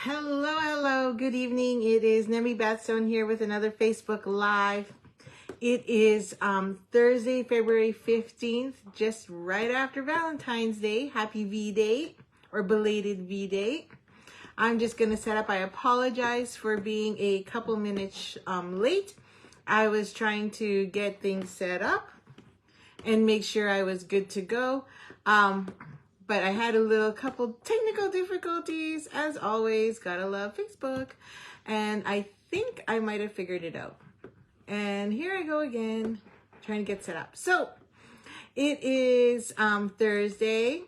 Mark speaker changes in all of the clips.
Speaker 1: Hello, good evening. It is Nemi Batstone here with another Facebook Live. It is Thursday, February 15th, just right after Valentine's Day. Happy V-Day or belated V-Day. I'm just going to set up. I apologize for being a couple minutes late. I was trying to get things set up and make sure I was good to go. But I had a couple technical difficulties, as always. Gotta love Facebook. And I think I might have figured it out. And here I go again, trying to get set up. So it is Thursday.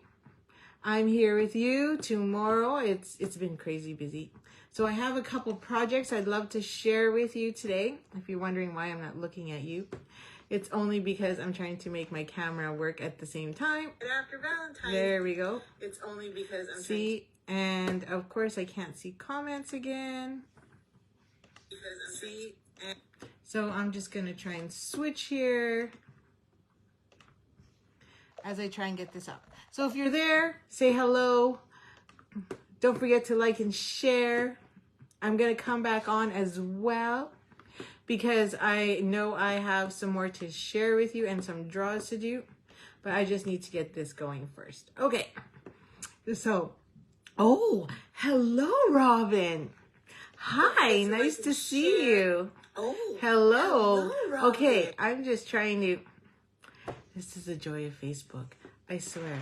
Speaker 1: I'm here with you tomorrow. It's been crazy busy. So I have a couple projects I'd love to share with you today. If you're wondering why I'm not looking at you, it's only because I'm trying to make my camera work at the same time. And after Valentine's, there we go. It's only because I'm see, and of course I can't see comments again. See, and so I'm just gonna try and switch here as I try and get this up. So if you're there, say hello. Don't forget to like and share. I'm gonna come back on as well, because I know I have some more to share with you and some draws to do, but I just need to get this going first. Okay, so, oh, hello, Robin. Hi, nice to see you.
Speaker 2: Oh,
Speaker 1: hello.
Speaker 2: Robin.
Speaker 1: Okay, I'm just trying to, this is the joy of Facebook, I swear.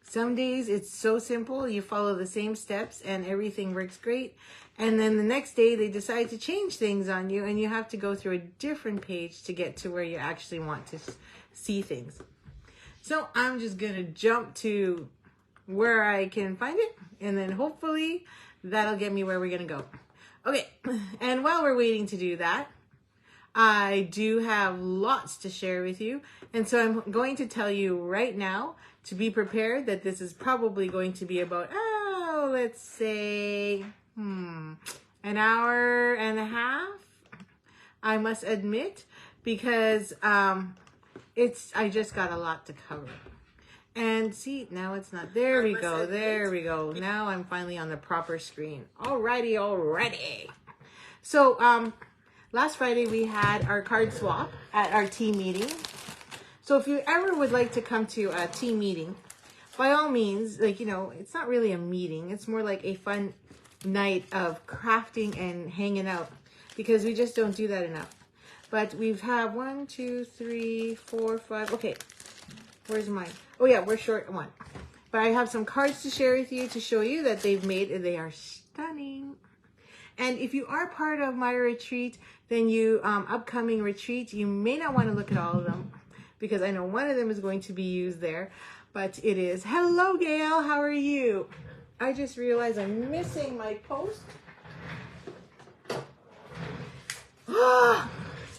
Speaker 1: Some days it's so simple, you follow the same steps and everything works great. And then the next day they decide to change things on you and you have to go through a different page to get to where you actually want to see things. So I'm just going to jump to where I can find it, and then hopefully that'll get me where we're going to go. Okay, and while we're waiting to do that, I do have lots to share with you. And so I'm going to tell you right now to be prepared that this is probably going to be about, let's say, an hour and a half, I must admit, because I just got a lot to cover. And see, now it's not, there we go. Now I'm finally on the proper screen. Alrighty. So, last Friday we had our card swap at our team meeting. So if you ever would like to come to a team meeting, by all means, it's not really a meeting. It's more like a fun night of crafting and hanging out, because we just don't do that enough. But we've had 1, 2, 3, 4, 5. Okay, where's mine? Oh yeah, we're short one. But I have some cards to share with you to show you that they've made, and they are stunning. And if you are part of my retreat, then upcoming retreat, you may not want to look at all of them, because I know one of them is going to be used there. But it is, hello Gail, how are you? I just realized I'm missing my post.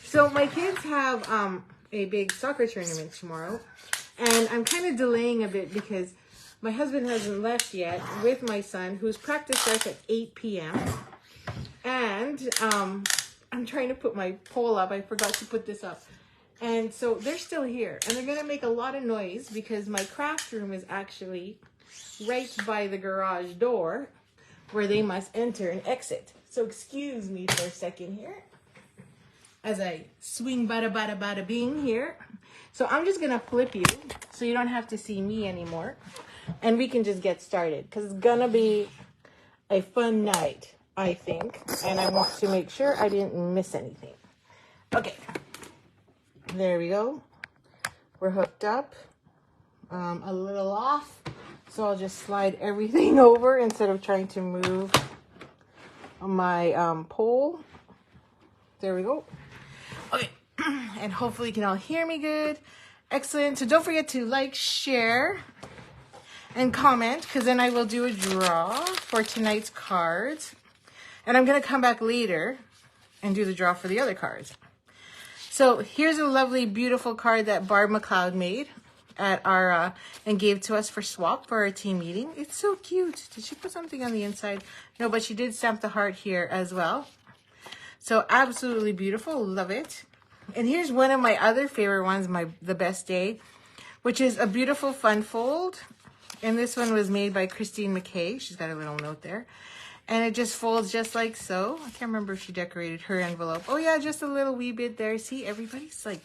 Speaker 1: So my kids have a big soccer tournament tomorrow, and I'm kind of delaying a bit because my husband hasn't left yet with my son, whose practice starts at 8 p.m. And I'm trying to put my pole up. I forgot to put this up. And so they're still here, and they're going to make a lot of noise because my craft room is actually right by the garage door where they must enter and exit. So excuse me for a second here as I swing bada bing here. So I'm just going to flip you so you don't have to see me anymore, and we can just get started, because it's going to be a fun night, I think, and I want to make sure I didn't miss anything. Okay. There we go. We're hooked up. A little off. So I'll just slide everything over instead of trying to move my pole. There we go. Okay. And hopefully you can all hear me good. Excellent. So don't forget to like, share, and comment, because then I will do a draw for tonight's cards. And I'm going to come back later and do the draw for the other cards. So here's a lovely, beautiful card that Barb McLeod made at our and gave to us for swap for our team meeting. It's so cute. Did she put something on the inside? No, but she did stamp the heart here as well. So absolutely beautiful. Love it. And here's one of my other favorite ones, the best day, which is a beautiful fun fold. And this one was made by Christine McKay. She's got a little note there. And it just folds just like so. I can't remember if she decorated her envelope. Oh yeah, just a little wee bit there. See, everybody's like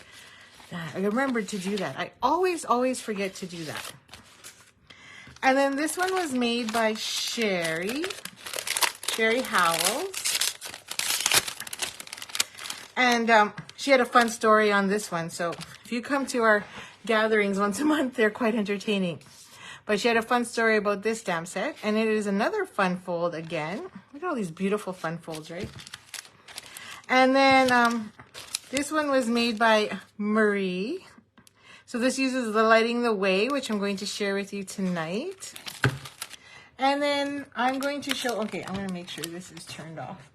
Speaker 1: that. I remember to do that. I always forget to do that. And then this one was made by Sherry Howells. And she had a fun story on this one. So if you come to our gatherings once a month, they're quite entertaining. But she had a fun story about this stamp set. And it is another fun fold again. Look at all these beautiful fun folds, right? And then this one was made by Marie. So this uses the Lighting the Way, which I'm going to share with you tonight. And then I'm going to show, okay, I'm going to make sure this is turned off.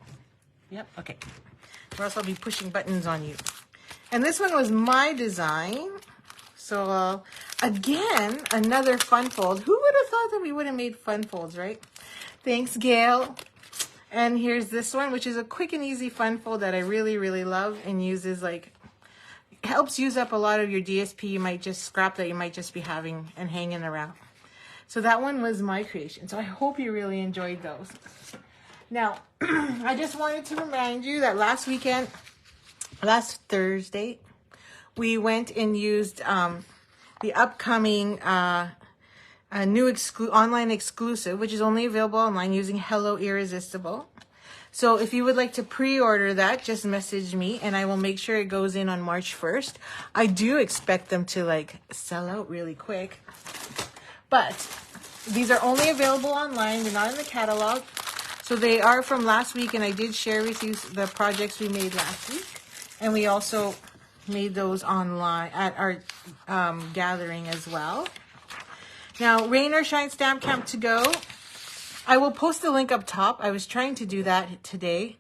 Speaker 1: Yep, okay. Or else I'll be pushing buttons on you. And this one was my design. So again, another fun fold. Who would have thought that we would have made fun folds, right? Thanks, Gail. And here's this one, which is a quick and easy fun fold that I really love and uses like, helps use up a lot of your DSP you might just scrap that you might just be having and hanging around. So that one was my creation. So I hope you really enjoyed those. Now, I just wanted to remind you that last Thursday, we went and used the upcoming new online exclusive, which is only available online using Hello Irresistible. So if you would like to pre-order that, just message me and I will make sure it goes in on March 1st. I do expect them to like sell out really quick. But these are only available online. They're not in the catalog. So they are from last week, and I did share with you the projects we made last week. And we also made those online at our gathering as well. Now, Rain or Shine Stamp Camp to go. I will post the link up top. I was trying to do that today.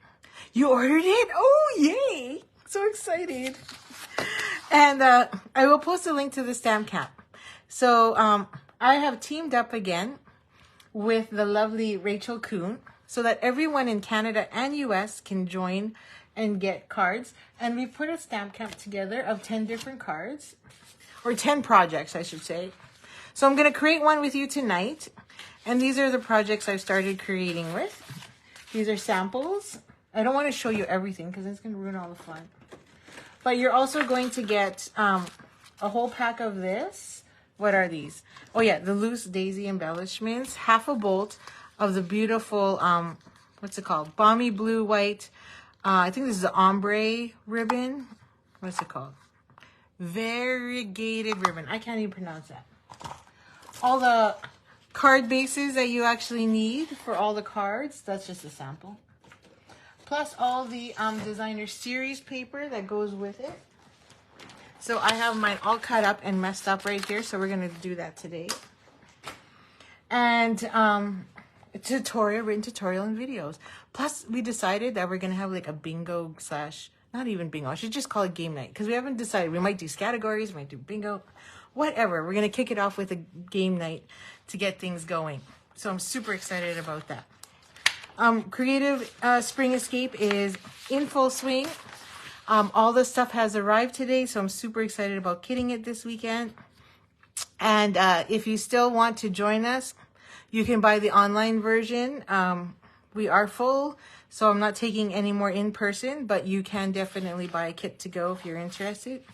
Speaker 1: You ordered it? Oh, yay. So excited. And I will post a link to the stamp camp. So I have teamed up again with the lovely Rachel Kuhn so that everyone in Canada and US can join and get cards. And we put a stamp camp together of 10 different cards, or 10 projects, I should say. So I'm going to create one with you tonight. And these are the projects I've started creating with. These are samples. I don't want to show you everything because it's going to ruin all the fun. But you're also going to get a whole pack of this. What are these? Oh yeah, the loose daisy embellishments. Half a bolt of the beautiful, what's it called? Balmy blue white. I think this is the ombre ribbon. What's it called? Variegated ribbon. I can't even pronounce that. All the card bases that you actually need for all the cards. That's just a sample. Plus all the designer series paper that goes with it. So I have mine all cut up and messed up right here. So we're going to do that today. And written tutorial and videos. Plus we decided that we're going to have like a bingo slash, not even bingo. I should just call it game night. Because we haven't decided. We might do categories. We might do bingo. Whatever. We're going to kick it off with a game night to get things going. So I'm super excited about that. Creative Spring Escape is in full swing. All the stuff has arrived today, so I'm super excited about kitting it this weekend. And if you still want to join us, you can buy the online version. We are full, so I'm not taking any more in person, but you can definitely buy a kit to go if you're interested.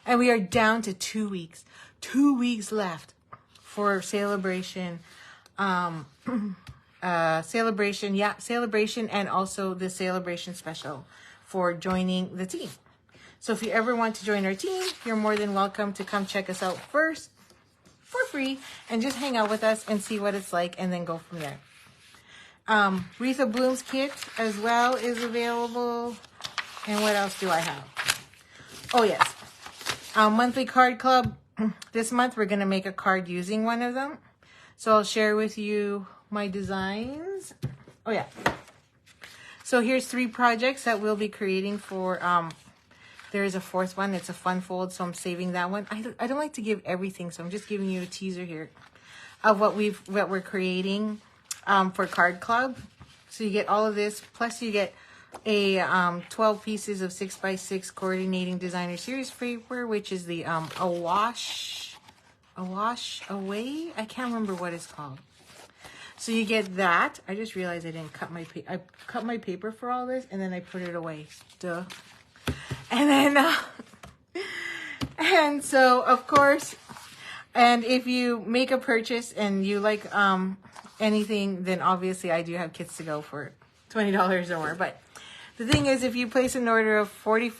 Speaker 1: And we are down to 2 weeks. 2 weeks left for celebration. Celebration, and also the celebration special for joining the team. So if you ever want to join our team, you're more than welcome to come check us out first for free and just hang out with us and see what it's like and then go from there. Wreath of Blooms kit as well is available. And what else do I have? Oh yes, monthly card club. This month we're going to make a card using one of them. So I'll share with you my designs. Oh yeah. So here's 3 projects that we'll be creating for, there is a 4th one. It's a fun fold, so I'm saving that one. I don't like to give everything, so I'm just giving you a teaser here of what we're creating for Card Club. So you get all of this, plus you get a 12 pieces of 6x6 coordinating designer series paper, which is the a wash away. I can't remember what it's called. So you get that. I just realized I didn't cut my paper. I cut my paper for all this, and then I put it away. Duh. And then, and so, of course, and if you make a purchase and you like anything, then obviously I do have kits to go for $20 or more. But the thing is, if you place an order of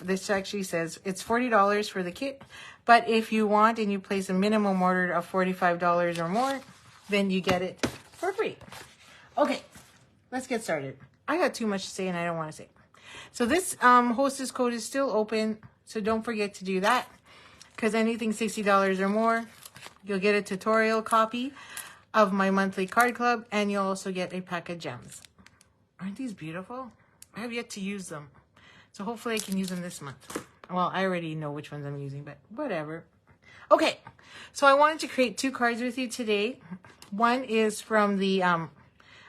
Speaker 1: this actually says it's $40 for the kit. But if you want and you place a minimum order of $45 or more, then you get it for free. Okay, let's get started. I got too much to say and I don't want to say. So this hostess code is still open, so don't forget to do that, because anything $60 or more, you'll get a tutorial copy of my monthly card club, and you'll also get a pack of gems. Aren't these beautiful? I have yet to use them, so hopefully I can use them this month. Well, I already know which ones I'm using, but whatever. Okay, so I wanted to create 2 cards with you today. One is from the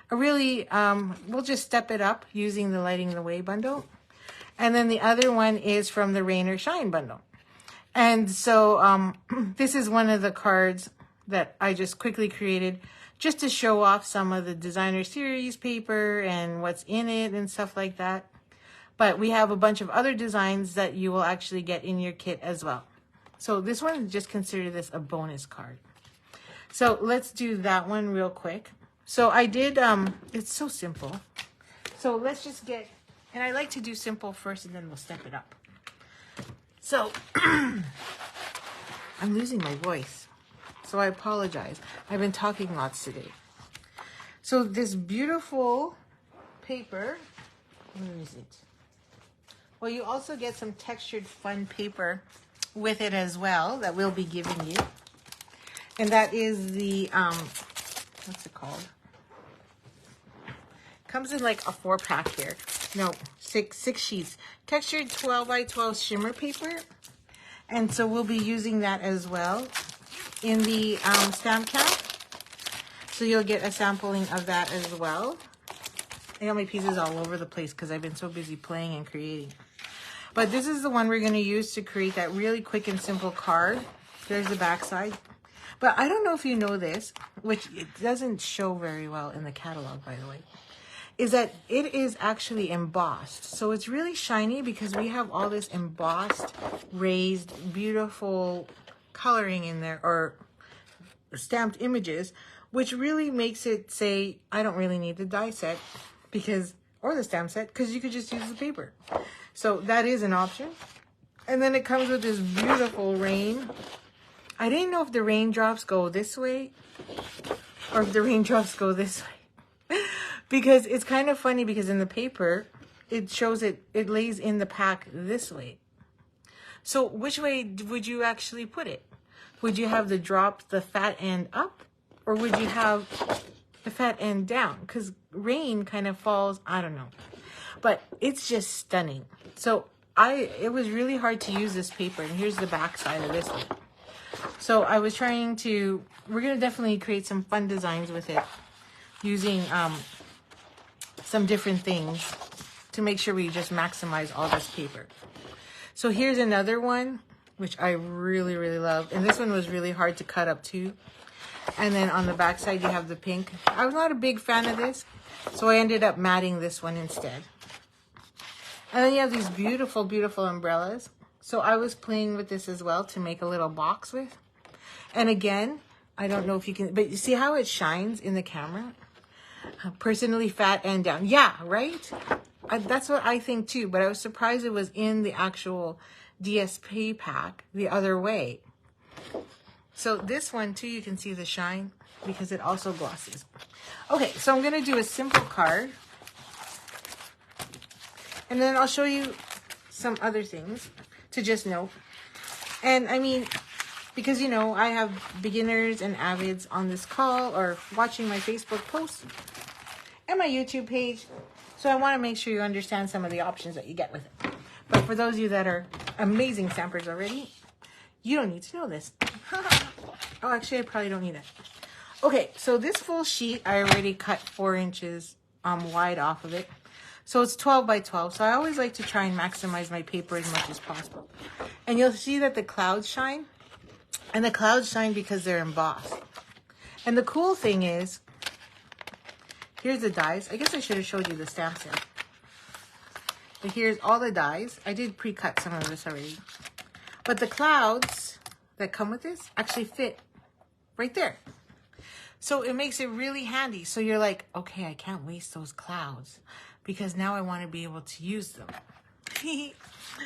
Speaker 1: we'll just step it up using the Lighting the Way bundle. And then the other one is from the Rain or Shine bundle. And so this is one of the cards that I just quickly created just to show off some of the designer series paper and what's in it and stuff like that. But we have a bunch of other designs that you will actually get in your kit as well. So this one, just consider this a bonus card. So let's do that one real quick. So I did, it's so simple. So let's just get, and I like to do simple first and then we'll step it up. So I'm losing my voice, so I apologize. I've been talking lots today. So this beautiful paper, where is it? Well, you also get some textured fun paper with it as well that we'll be giving you. And that is the, what's it called? Comes in like a 4-pack here. No, six sheets. Textured 12 by 12 shimmer paper. And so we'll be using that as well in the stamp cap. So you'll get a sampling of that as well. I got my pieces all over the place because I've been so busy playing and creating. But this is the one we're going to use to create that really quick and simple card. There's the back side. But I don't know if you know this, which it doesn't show very well in the catalog, by the way, is that it is actually embossed. So it's really shiny because we have all this embossed, raised, beautiful coloring in there, or stamped images, which really makes it say, I don't really need the die set because, or the stamp set, because you could just use the paper. So that is an option. And then it comes with this beautiful rain. I didn't know if the raindrops go this way or if the raindrops go this way. Because it's kind of funny because in the paper, it shows it lays in the pack this way. So which way would you actually put it? Would you have the drop, the fat end up? Or would you have the fat end down? Because rain kind of falls, I don't know. But it's just stunning. So it was really hard to use this paper. And here's the back side of this one. So I was trying to, we're going to definitely create some fun designs with it using some different things to make sure we just maximize all this paper. So here's another one, which I really, really love. And this one was really hard to cut up too. And then on the back side, you have the pink. I was not a big fan of this, so I ended up matting this one instead. And then you have these beautiful, beautiful umbrellas. So I was playing with this as well to make a little box with. And again, I don't know if you can, but you see how it shines in the camera? Personally fat and down. Yeah, right? That's what I think too, but I was surprised it was in the actual DSP pack the other way. So this one too, you can see the shine because it also glosses. Okay, so I'm going to do a simple card. And then I'll show you some other things to just know. And I mean, because you know, I have beginners and avids on this call or watching my Facebook posts and my YouTube page. So I want to make sure you understand some of the options that you get with it. But for those of you that are amazing stampers already, you don't need to know this. Oh, actually, I probably don't need it. Okay, so this full sheet, I already cut 4 inches wide off of it. So it's 12 by 12. So I always like to try and maximize my paper as much as possible. And you'll see that the clouds shine. And the clouds shine because they're embossed. And the cool thing is, here's the dies. I guess I should have showed you the stamp set. But here's all the dies. I did pre-cut some of this already. But the clouds that come with this actually fit right there. So it makes it really handy. So you're like, okay, I can't waste those clouds because now I want to be able to use them.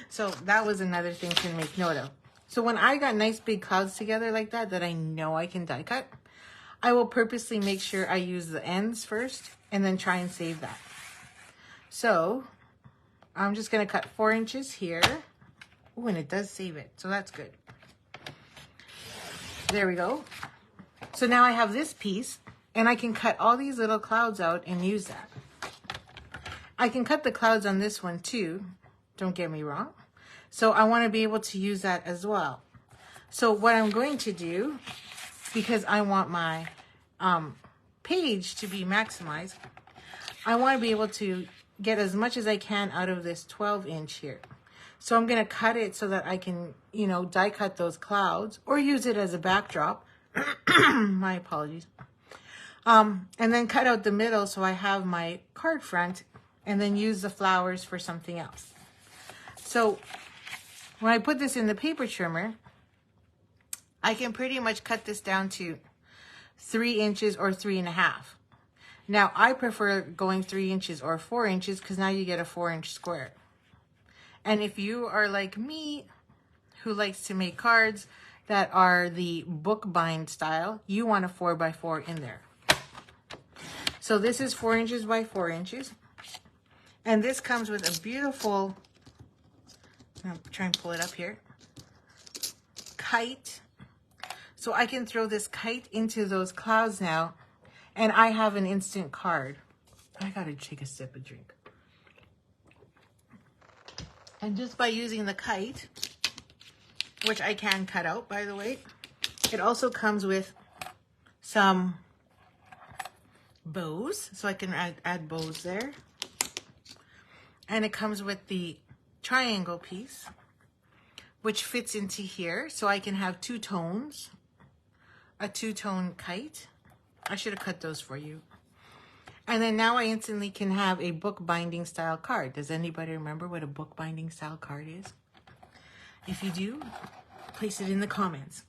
Speaker 1: So that was another thing to make note of. So when I got nice big clouds together like that, that I know I can die cut, I will purposely make sure I use the ends first and then try and save that. So I'm just going to cut 4 inches here. Oh, and it does save it. So that's good. There we go. So now I have this piece and I can cut all these little clouds out and use that. I can cut the clouds on this one too. Don't get me wrong. So I want to be able to use that as well. So what I'm going to do, because I want my page to be maximized, I want to be able to get as much as I can out of this 12-inch here. So I'm going to cut it so that I can, you know, die cut those clouds or use it as a backdrop. My apologies. And then cut out the middle so I have my card front and then use the flowers for something else. So when I put this in the paper trimmer, I can pretty much cut this down to 3 inches or 3.5. Now I prefer going 3 inches or 4 inches because now you get a 4-inch square. And if you are like me, who likes to make cards that are the bookbind style, you want a 4x4 in there. So this is 4 inches by 4 inches. And this comes with a beautiful, I'll try and pull it up here, kite. So I can throw this kite into those clouds now, and I have an instant card. I gotta take a sip of drink. And just by using the kite, which I can cut out, by the way, it also comes with some bows, so I can add bows there. And it comes with the triangle piece, which fits into here, so I can have 2 tones, a 2-tone kite. I should have cut those for you. And then now I instantly can have a bookbinding style card. Does anybody remember what a bookbinding style card is? If you do, place it in the comments.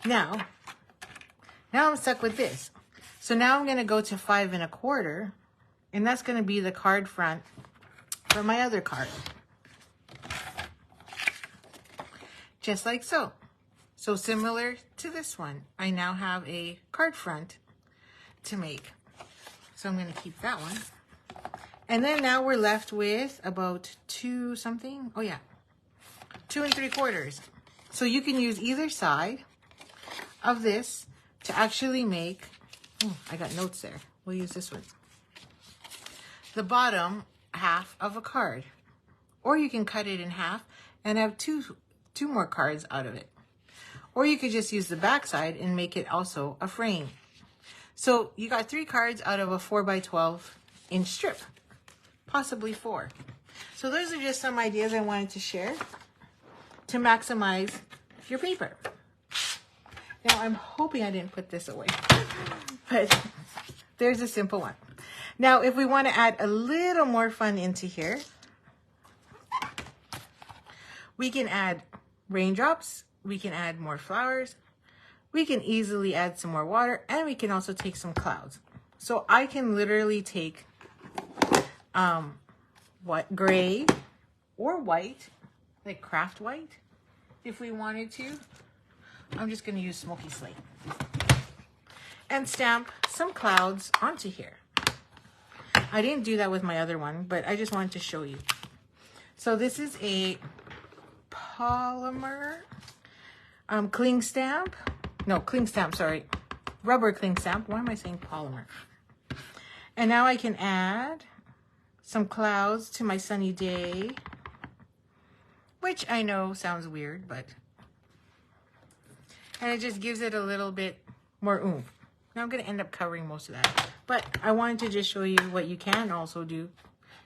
Speaker 1: Now I'm stuck with this. So now I'm going to go to 5 1/4, and that's going to be the card front for my other card. Just like so. So similar to this one, I now have a card front to make. So I'm going to keep that one. And then now we're left with about 2 something. Oh yeah, 2 3/4. So you can use either side of this to actually make, oh, I got notes there. We'll use this one. The bottom half of a card. Or you can cut it in half and have two more cards out of it. Or you could just use the back side and make it also a frame. So you got 3 cards out of a 4x12 inch strip, possibly 4. So those are just some ideas I wanted to share to maximize your paper. Now I'm hoping I didn't put this away, but there's a simple one. Now if we want to add a little more fun into here, we can add raindrops, we can add more flowers, we can easily add some more water, and we can also take some clouds. So I can literally take gray or white, like craft white, if we wanted to. I'm just going to use smoky slate and stamp some clouds onto here. I didn't do that with my other one, but I just wanted to show you. So this is a polymer cling stamp. No, cling stamp, sorry. Rubber cling stamp. Why am I saying polymer? And now I can add some clouds to my sunny day, which I know sounds weird, but, and it just gives it a little bit more oomph. Now I'm going to end up covering most of that, but I wanted to just show you what you can also do.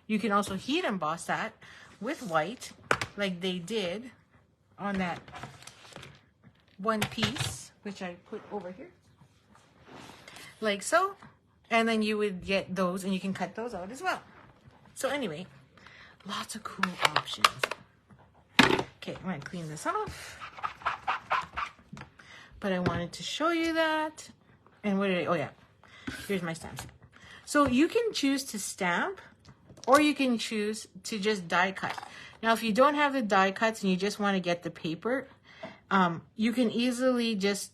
Speaker 1: You can also heat emboss that with white, like they did on that one piece, which I put over here, like so. And then you would get those and you can cut those out as well. So anyway, lots of cool options. Okay, I'm going to clean this off. But I wanted to show you that. And what did I, oh yeah, here's my stamps. So you can choose to stamp, or you can choose to just die cut. Now, if you don't have the die cuts and you just want to get the paper, you can easily just,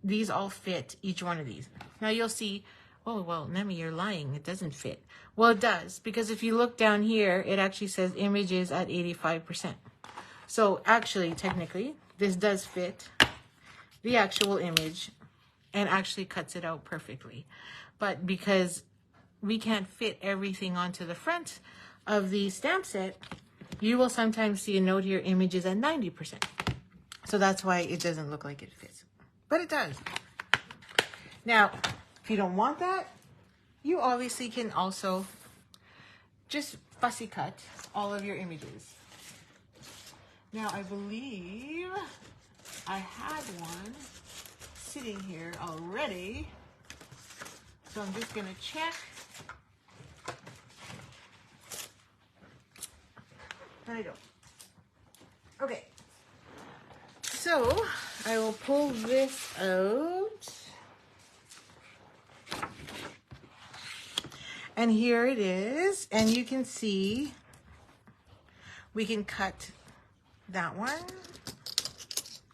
Speaker 1: these all fit, each one of these. Now you'll see, oh, well, Nemi, you're lying. It doesn't fit. Well, it does, because if you look down here, it actually says images at 85%. So actually, technically, this does fit the actual image and actually cuts it out perfectly. But because we can't fit everything onto the front of the stamp set, you will sometimes see a note here, images at 90%. So that's why it doesn't look like it fits. But it does. Now, if you don't want that, you obviously can also just fussy cut all of your images. Now, I believe I had one sitting here already. So I'm just going to check. I don't. Okay. So I will pull this out. And here it is. And you can see we can cut that one.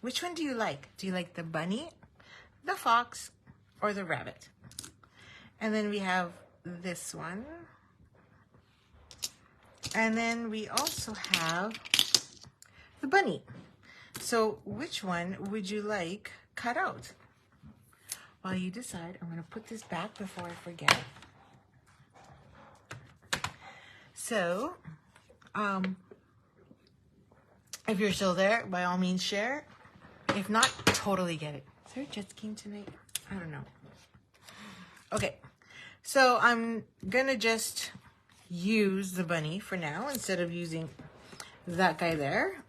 Speaker 1: Which one do you like? Do you like the bunny, the fox, or the rabbit? And then we have this one. And then we also have the bunny. So which one would you like cut out? While you decide, I'm going to put this back before I forget. So, if you're still there, by all means share. If not, totally get it. Is there a jet skiing tonight? I don't know. Okay, so I'm gonna just use the bunny for now instead of using that guy there.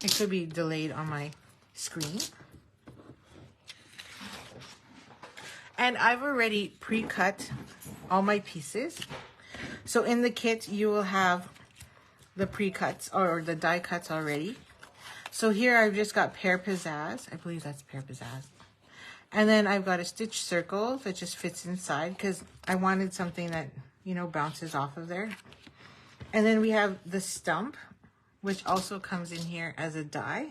Speaker 1: It could be delayed on my screen. And I've already pre-cut all my pieces. So in the kit, you will have the pre-cuts or the die cuts already. So here I've just got pear pizzazz. I believe that's pear pizzazz. And then I've got a stitch circle that just fits inside because I wanted something that, you know, bounces off of there. And then we have the stump, which also comes in here as a die.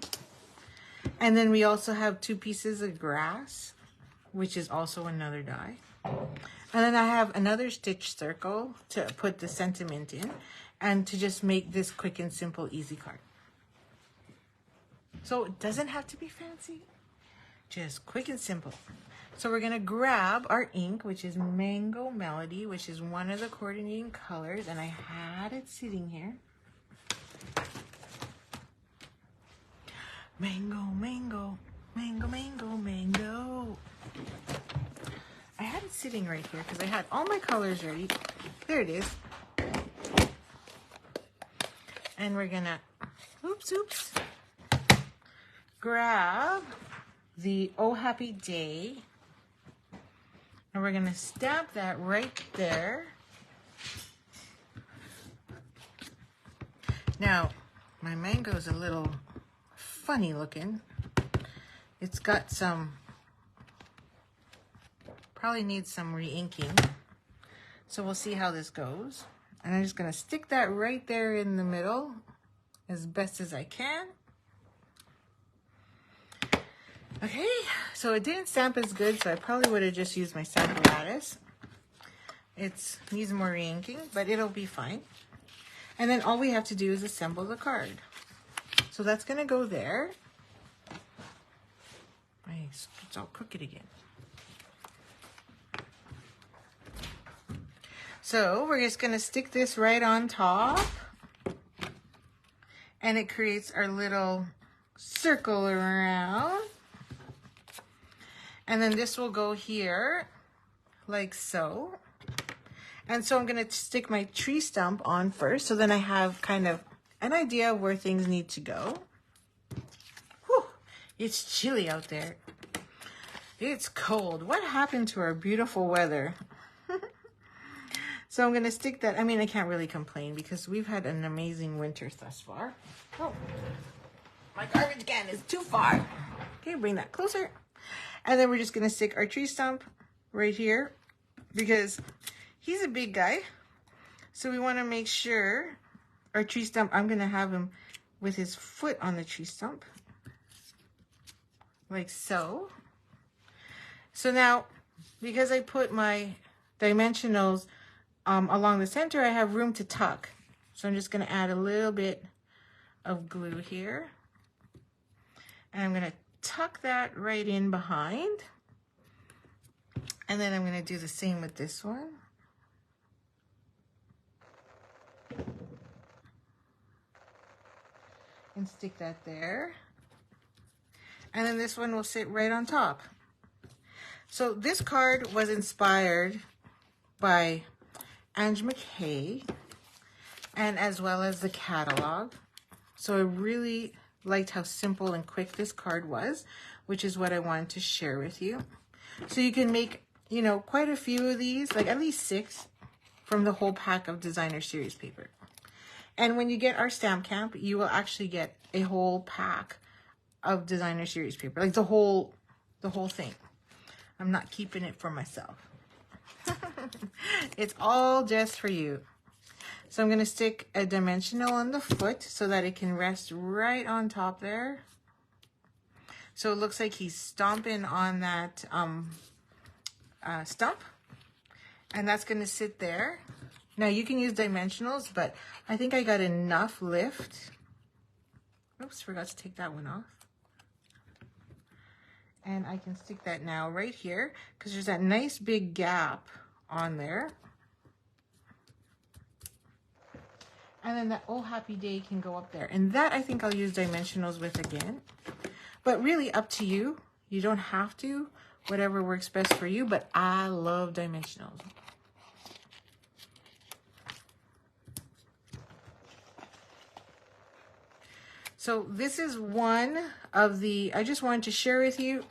Speaker 1: And then we also have 2 pieces of grass, which is also another die. And then I have another stitch circle to put the sentiment in and to just make this quick and simple easy card. So it doesn't have to be fancy, just quick and simple. So we're gonna grab our ink, which is Mango Melody, which is one of the coordinating colors, and I had it sitting here. Mango, mango, mango, mango, mango. I had it sitting right here because I had all my colors ready. There it is. And we're gonna, oops, grab the Oh Happy Day. And we're gonna stamp that right there. Now, my mango is a little funny looking. It's got some, probably needs some re-inking. So we'll see how this goes. And I'm just gonna stick that right there in the middle as best as I can. Okay, so it didn't stamp as good, so I probably would have just used my stamp lattice. It needs more re-inking, but it'll be fine. And then all we have to do is assemble the card. So that's gonna go there. Nice, it's all crooked again. So we're just gonna stick this right on top. And it creates our little circle around. And then this will go here, like so. And so I'm gonna stick my tree stump on first, so then I have kind of an idea of where things need to go. Whew, it's chilly out there. It's cold. What happened to our beautiful weather? So I'm going to stick that. I mean, I can't really complain because we've had an amazing winter thus far. Oh, my garbage can is too far. Okay, bring that closer. And then we're just going to stick our tree stump right here because he's a big guy. So we want to make sure our tree stump, I'm going to have him with his foot on the tree stump. Like so. So now, because I put my dimensionals along the center, I have room to tuck. So I'm just going to add a little bit of glue here. And I'm going to tuck that right in behind. And then I'm going to do the same with this one. And stick that there. And then this one will sit right on top. So this card was inspired by Ange McKay and as well as the catalog. So I really liked how simple and quick this card was, which is what I wanted to share with you. So you can make, you know, quite a few of these, like at least 6 from the whole pack of designer series paper. And when you get our stamp camp, you will actually get a whole pack of designer series paper, like the whole thing. I'm not keeping it for myself. It's all just for you. So I'm going to stick a dimensional on the foot so that it can rest right on top there. So it looks like he's stomping on that stump. And that's going to sit there. Now you can use dimensionals, but I think I got enough lift. Oops, forgot to take that one off. And I can stick that now right here because there's that nice big gap on there. And then that Oh Happy Day can go up there. And that I think I'll use dimensionals with again. But really up to you. You don't have to. Whatever works best for you. But I love dimensionals. So this is one of the, I just wanted to share with you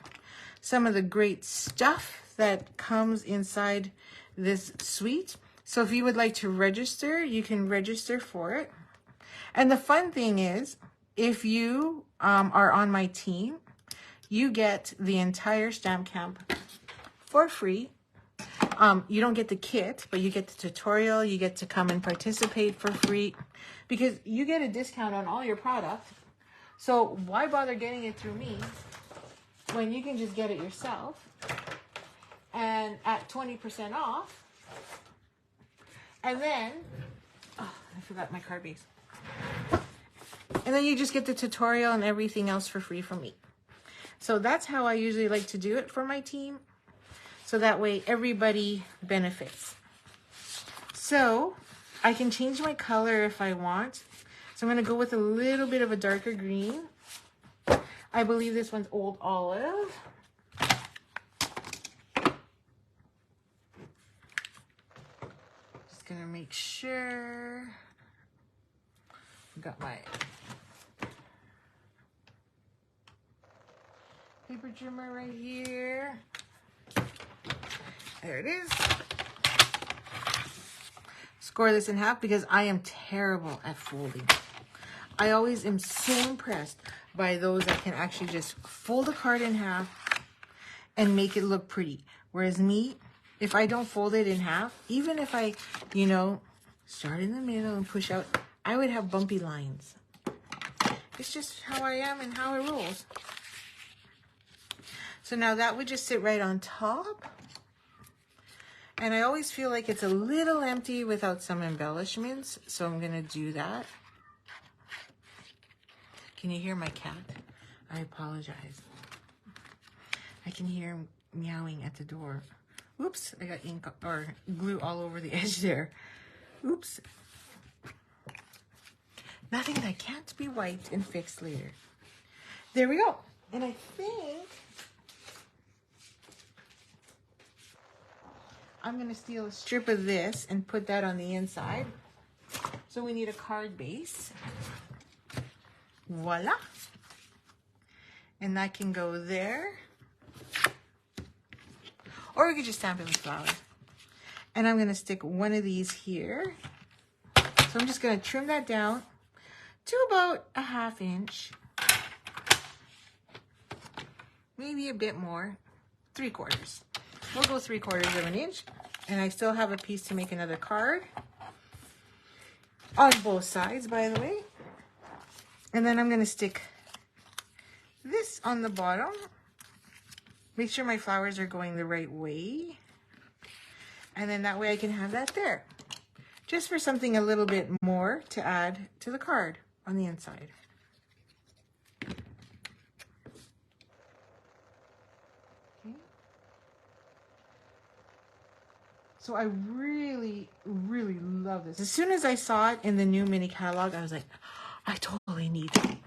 Speaker 1: some of the great stuff that comes inside this suite. So if you would like to register, you can register for it. And the fun thing is, if you are on my team, you get the entire stamp camp for free. You don't get the kit, but you get the tutorial. You get to come and participate for free because you get a discount on all your products. So why bother getting it through me when you can just get it yourself and at 20% off? And then, oh, I forgot my card base. And then you just get the tutorial and everything else for free from me. So that's how I usually like to do it for my team. So that way everybody benefits. So I can change my color if I want. So I'm going to go with a little bit of a darker green. I believe this one's Old Olive. Just going to make sure I got my paper trimmer right here. There it is. Score this in half because I am terrible at folding. I always am so impressed by those that can actually just fold a card in half and make it look pretty. Whereas me, if I don't fold it in half, even if I, you know, start in the middle and push out, I would have bumpy lines. It's just how I am and how it rolls. So now that would just sit right on top. And I always feel like it's a little empty without some embellishments. So I'm going to do that. Can you hear my cat? I apologize. I can hear him meowing at the door. Oops, I got ink or glue all over the edge there. Oops. Nothing that can't be wiped and fixed later. There we go. And I think I'm going to steal a strip of this and put that on the inside. So we need a card base. Voila. And that can go there. Or we could just stamp it with flowers. And I'm going to stick one of these here. So I'm just going to trim that down to about 1/2 inch. Maybe a bit more. 3/4. We'll go 3/4 of an inch. And I still have a piece to make another card. On both sides, by the way. And then I'm going to stick this on the bottom. Make sure my flowers are going the right way. And then that way I can have that there. Just for something a little bit more to add to the card on the inside. Okay. So I really, really love this. As soon as I saw it in the new mini catalog, I was like, I totally need it.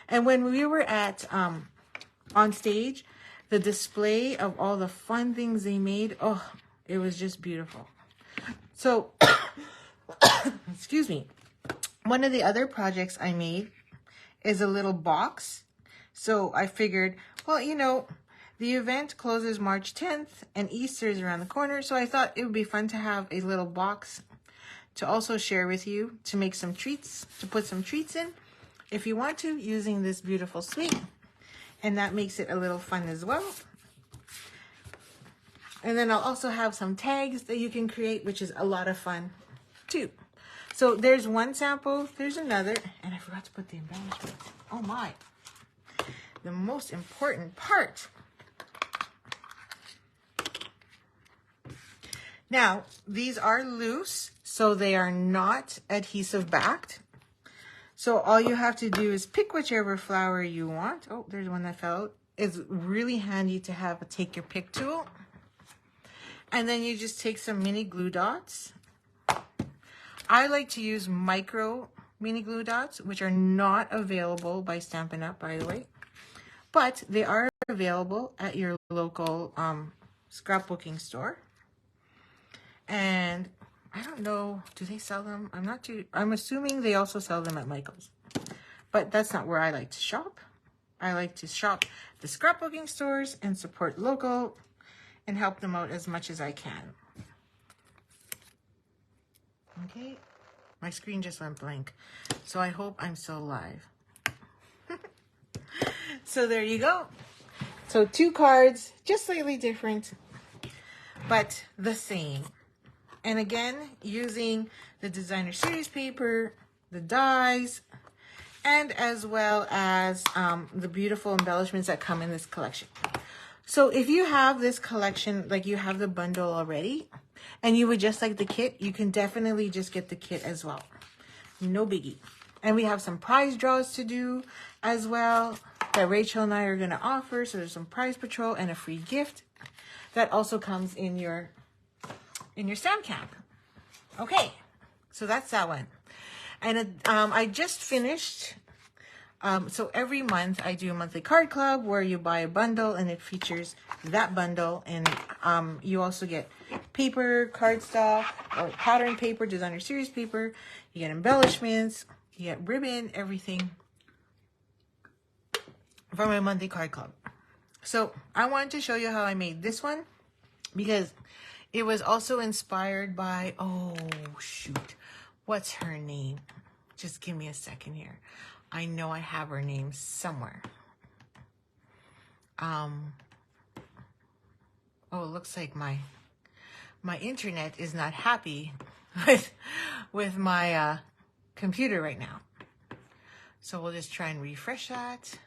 Speaker 1: And when we were at on stage, the display of all the fun things they made, oh, it was just beautiful. So, excuse me. One of the other projects I made is a little box. So I figured, well, you know, the event closes March 10th and Easter is around the corner. So I thought it would be fun to have a little box to also share with you, to make some treats, to put some treats in if you want to, using this beautiful suite. And that makes it a little fun as well. And then I'll also have some tags that you can create, which is a lot of fun too. So there's one sample, there's another, and I forgot to put the embellishment. Oh my. The most important part. Now, these are loose, so they are not adhesive backed. So all you have to do is pick whichever flower you want. Oh, there's one that fell out. It's really handy to have a take your pick tool. And then you just take some mini glue dots. I like to use micro mini glue dots, which are not available by Stampin' Up, by the way. But they are available at your local scrapbooking store. And I don't know, do they sell them? I'm assuming they also sell them at Michael's. But that's not where I like to shop. I like to shop the scrapbooking stores and support local and help them out as much as I can. Okay, my screen just went blank. So I hope I'm still live. So there you go. So 2 cards, just slightly different, but the same. And again, using the designer series paper, the dies, and as well as the beautiful embellishments that come in this collection. So if you have this collection, like you have the bundle already, and you would just like the kit, you can definitely just get the kit as well. No biggie. And we have some prize draws to do as well that Rachel and I are going to offer. So there's some prize patrol and a free gift that also comes in your stamp camp. Okay, so that's that one. And I just finished. So every month I do a monthly card club where you buy a bundle and it features that bundle. And you also get paper, cardstock, or pattern paper, designer series paper. You get embellishments, you get ribbon, everything from my monthly card club. So I wanted to show you how I made this one because it was also inspired by, oh shoot, what's her name? Just give me a second here. I know I have her name somewhere. Oh, it looks like my internet is not happy with my computer right now. So we'll just try and refresh that.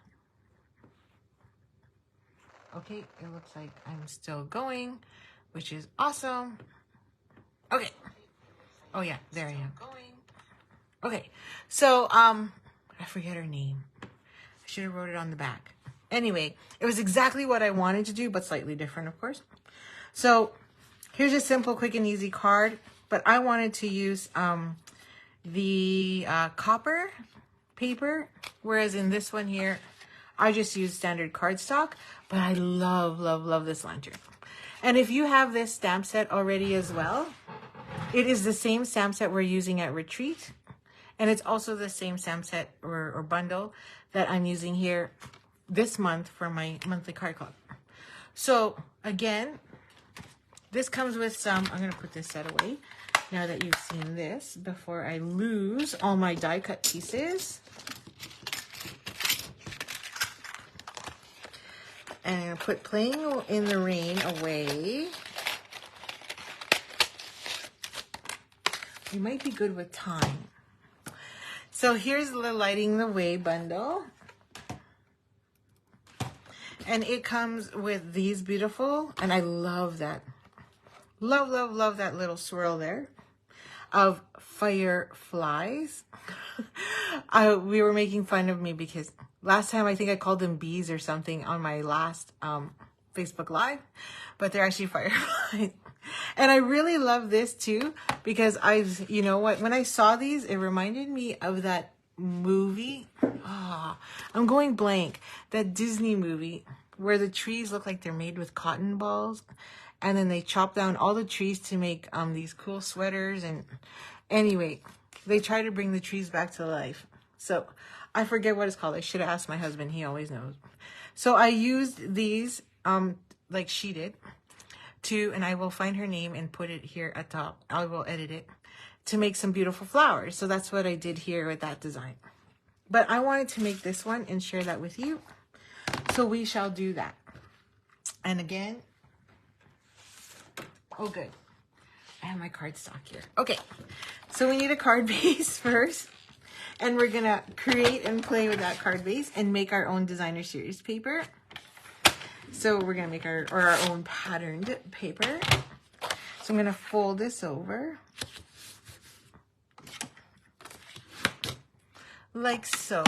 Speaker 1: Okay, it looks like I'm still going, which is awesome. Okay. Oh yeah, there I am. Okay, so I forget her name. I should have wrote it on the back. Anyway, it was exactly what I wanted to do, but slightly different, of course. So here's a simple, quick, and easy card. But I wanted to use the copper paper, whereas in this one here, I just use standard cardstock. But I love, love, love this lantern. And if you have this stamp set already as well, it is the same stamp set we're using at Retreat. And it's also the same stamp set or bundle that I'm using here this month for my monthly card club. So again, This comes with some, I'm going to put this set away now that you've seen this before I lose all my die cut pieces. And I'm going to put Playing in the Rain away. You might be good with time. So here's the Lighting the Way bundle. And it comes with these beautiful, and I love that. Love, love, love that little swirl there of fireflies. We were making fun of me because last time I think I called them bees or something on my last Facebook Live, but they're actually fireflies. And I really love this too because you know what, when I saw these, it reminded me of that movie. Oh, I'm going blank. That Disney movie where the trees look like they're made with cotton balls, and then they chop down all the trees to make these cool sweaters. And anyway, they try to bring the trees back to life. So I forget what it's called. I should have asked my husband. He always knows. So I used these like she did and I will find her name and put it here at top. I will edit it to make some beautiful flowers. So that's what I did here with that design. But I wanted to make this one and share that with you. So we shall do that. And again, oh good, I have my cardstock here. Okay, so we need a card base first. And we're gonna create and play with that card base and make our own designer series paper. So we're gonna make our own patterned paper. So I'm gonna fold this over. Like so.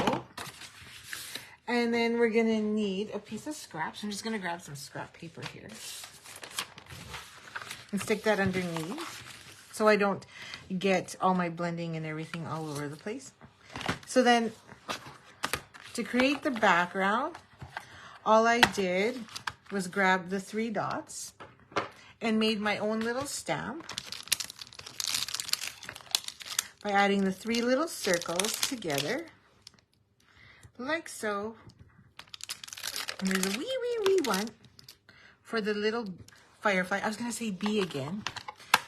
Speaker 1: And then we're gonna need a piece of scraps. I'm just gonna grab some scrap paper here and stick that underneath so I don't get all my blending and everything all over the place. So then to create the background, all I did was grab the 3 dots and made my own little stamp by adding the 3 little circles together, like so. And there's a wee, wee, wee one for the little firefly. I was going to say bee again,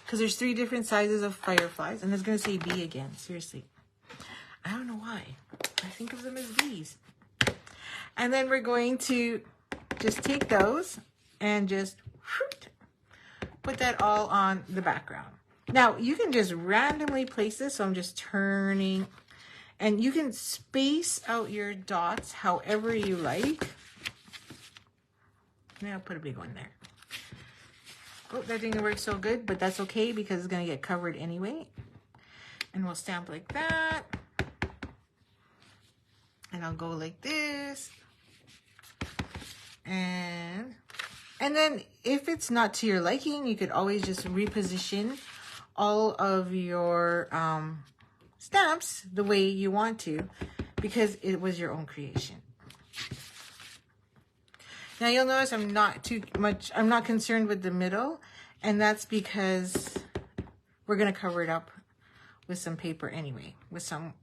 Speaker 1: because there's 3 different sizes of fireflies, and it's going to say bee again. Seriously. I don't know why. I think of them as bees. And then we're going to just take those and just put that all on the background. Now, you can just randomly place this. So I'm just turning. And you can space out your dots however you like. Now I'll put a big one there. Oh, that didn't work so good, but that's okay because it's going to get covered anyway. And we'll stamp like that. And I'll go like this. And then if it's not to your liking, you could always just reposition all of your stamps the way you want to, because it was your own creation. Now you'll notice I'm not concerned with the middle, and that's because we're going to cover it up with some paper anyway, with some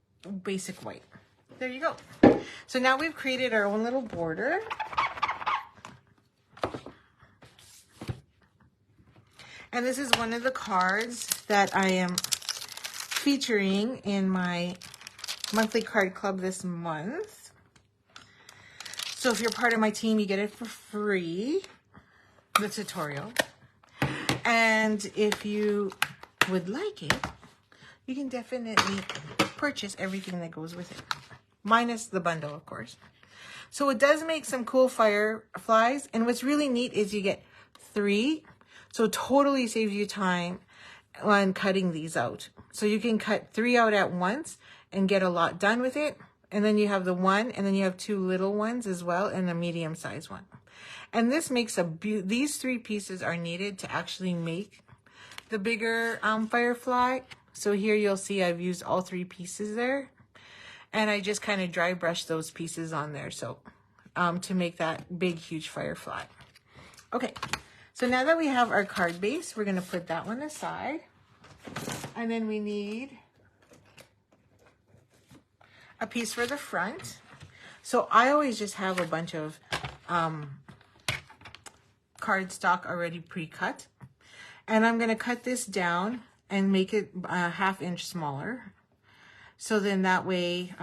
Speaker 1: basic white. There you go. So now we've created our own little border. And this is one of the cards that I am featuring in my monthly card club this month. So if you're part of my team, you get it for free, the tutorial. And if you would like it, you can definitely purchase everything that goes with it, minus the bundle, of course. So it does make some cool fireflies. And what's really neat is you get 3. So totally saves you time on cutting these out. So you can cut 3 out at once and get a lot done with it. And then you have the 1, and then you have 2 little ones as well, and a medium-sized one. And this makes these 3 pieces are needed to actually make the bigger firefly. So here you'll see I've used all 3 pieces there. And I just kind of dry brushed those pieces on there. So to make that big, huge firefly. Okay. So now that we have our card base, we're going to put that one aside. And then we need a piece for the front. So I always just have a bunch of cardstock already pre-cut. And I'm going to cut this down and make it a 1/2 inch smaller. So then that way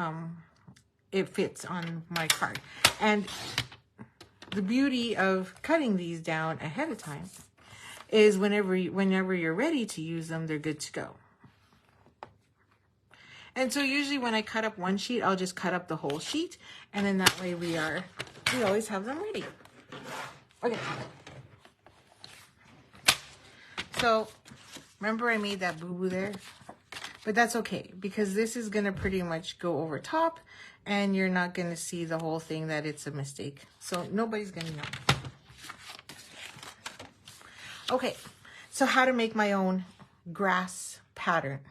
Speaker 1: it fits on my card. And the beauty of cutting these down ahead of time is whenever you're ready to use them, they're good to go. And so usually when I cut up one sheet, I'll just cut up the whole sheet. And then that way we always have them ready. Okay. So remember I made that boo-boo there? But that's okay, because this is going to pretty much go over top and you're not going to see the whole thing that it's a mistake. So nobody's going to know. Okay, so how to make my own grass pattern,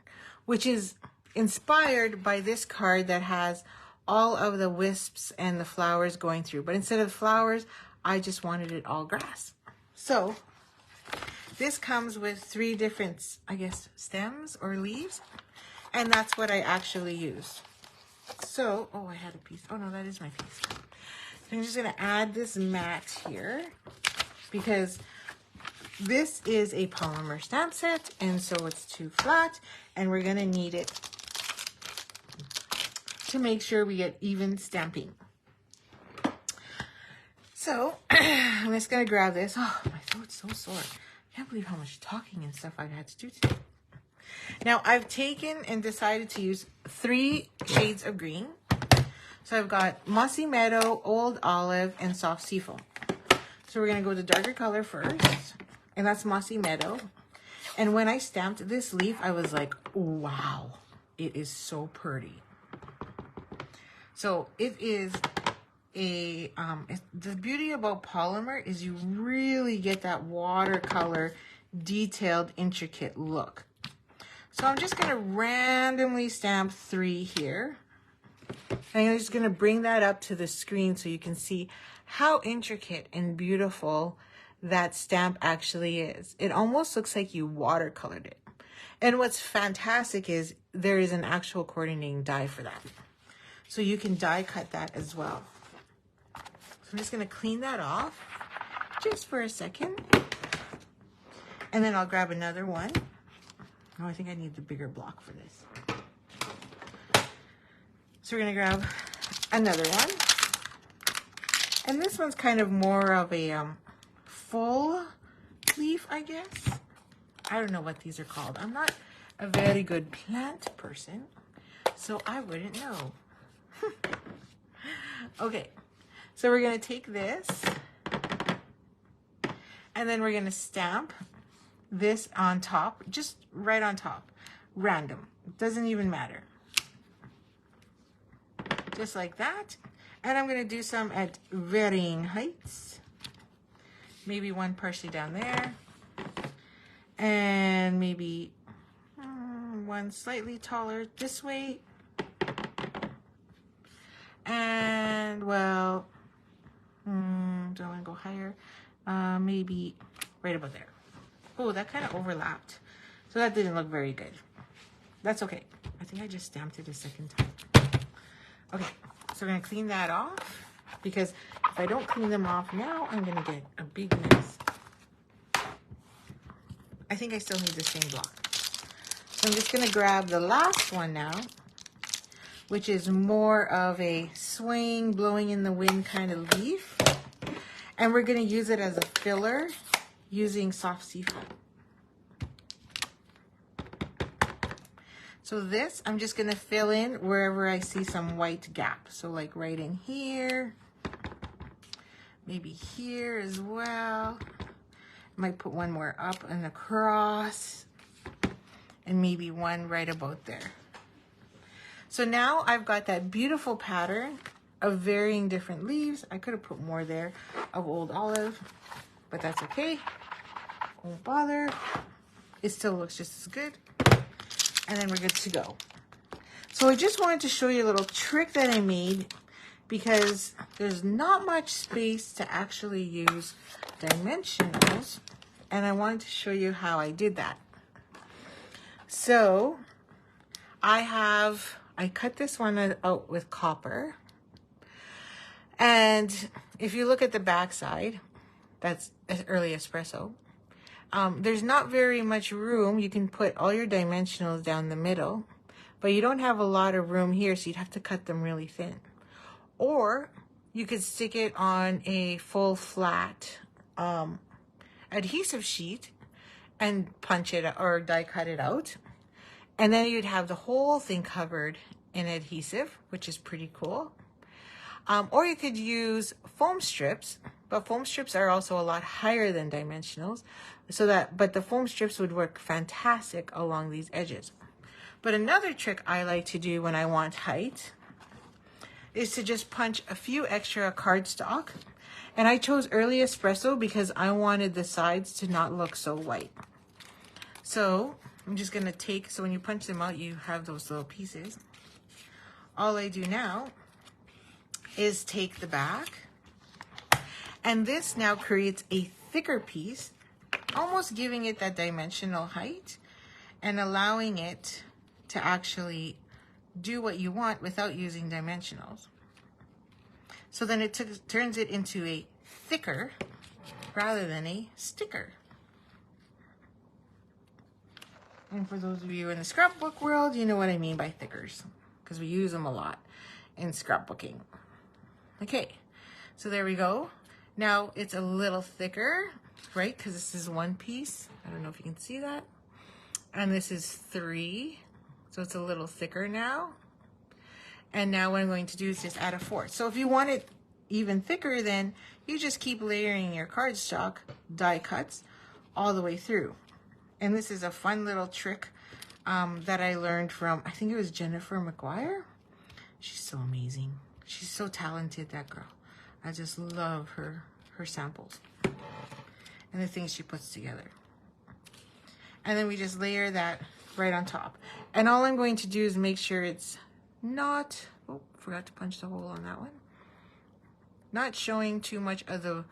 Speaker 1: which is inspired by this card that has all of the wisps and the flowers going through. But instead of flowers, I just wanted it all grass. So this comes with 3 different, I guess, stems or leaves. And that's what I actually used. So, oh, I had a piece. Oh, no, that is my piece. So I'm just going to add this mat here because this is a polymer stamp set. And so it's too flat. And we're going to need it to make sure we get even stamping. So I'm just going to grab this. Oh, my throat's so sore. I can't believe how much talking and stuff I've had to do today. Now, I've taken and decided to use 3 shades of green. So I've got Mossy Meadow, Old Olive, and Soft Seafoam. So we're going to go to darker color first. And that's Mossy Meadow. And when I stamped this leaf, I was like, wow, it is so pretty. So it is the beauty about polymer is you really get that watercolor, detailed, intricate look. So I'm just going to randomly stamp 3 here. And I'm just going to bring that up to the screen so you can see how intricate and beautiful that stamp actually is. It almost looks like you watercolored it. And what's fantastic is there is an actual coordinating die for that. So you can die cut that as well. So I'm just going to clean that off just for a second. And then I'll grab another one. Oh, I think I need the bigger block for this. So we're going to grab another one. And this one's kind of more of a full leaf, I guess. I don't know what these are called. I'm not a very good plant person, so I wouldn't know. Okay, so we're going to take this and then we're going to stamp this on top, just right on top, random. It doesn't even matter. Just like that. And I'm going to do some at varying heights. Maybe one partially down there. And maybe one slightly taller this way. And, well, don't want to go higher. Maybe right about there. Oh, that kind of overlapped. So that didn't look very good. That's okay. I think I just stamped it a second time. Okay, so we're going to clean that off. Because if I don't clean them off now, I'm going to get a big mess. I think I still need the same block. So I'm just going to grab the last one now, which is more of a swaying, blowing in the wind kind of leaf. And we're going to use it as a filler using Soft Seafoam. So this, I'm just going to fill in wherever I see some white gap. So like right in here, maybe here as well. Might put one more up and across, and maybe one right about there. So now I've got that beautiful pattern of varying different leaves. I could have put more there of Old Olive, but that's okay. Won't bother. It still looks just as good. And then we're good to go. So I just wanted to show you a little trick that I made because there's not much space to actually use dimensionals. And I wanted to show you how I did that. So I cut this one out with copper. And if you look at the back side, that's early espresso. there's not very much room. You can put all your dimensionals down the middle, but you don't have a lot of room here, so you'd have to cut them really thin. Or you could stick it on a full flat adhesive sheet and punch it or die cut it out. And then you'd have the whole thing covered in adhesive, which is pretty cool. Or you could use foam strips, but foam strips are also a lot higher than dimensionals, but the foam strips would work fantastic along these edges. But another trick I like to do when I want height is to just punch a few extra cardstock. And I chose early espresso because I wanted the sides to not look so white. So I'm just gonna take, so when you punch them out, you have those little pieces. All I do now is take the back, and this now creates a thicker piece, almost giving it that dimensional height and allowing it to actually do what you want without using dimensionals. So then it turns it into a thicker rather than a sticker. And for those of you in the scrapbook world, you know what I mean by thickers, because we use them a lot in scrapbooking. Okay, so there we go. Now it's a little thicker, right? Because this is one piece. I don't know if you can see that. And this is 3. So it's a little thicker now. And now what I'm going to do is just add a 4th. So if you want it even thicker, then you just keep layering your cardstock die cuts all the way through. And this is a fun little trick that I learned from, I think it was Jennifer McGuire. She's so amazing. She's so talented, that girl. I just love her samples and the things she puts together. And then we just layer that right on top. And all I'm going to do is make sure it's not, oh, forgot to punch the hole on that one. Not showing too much of the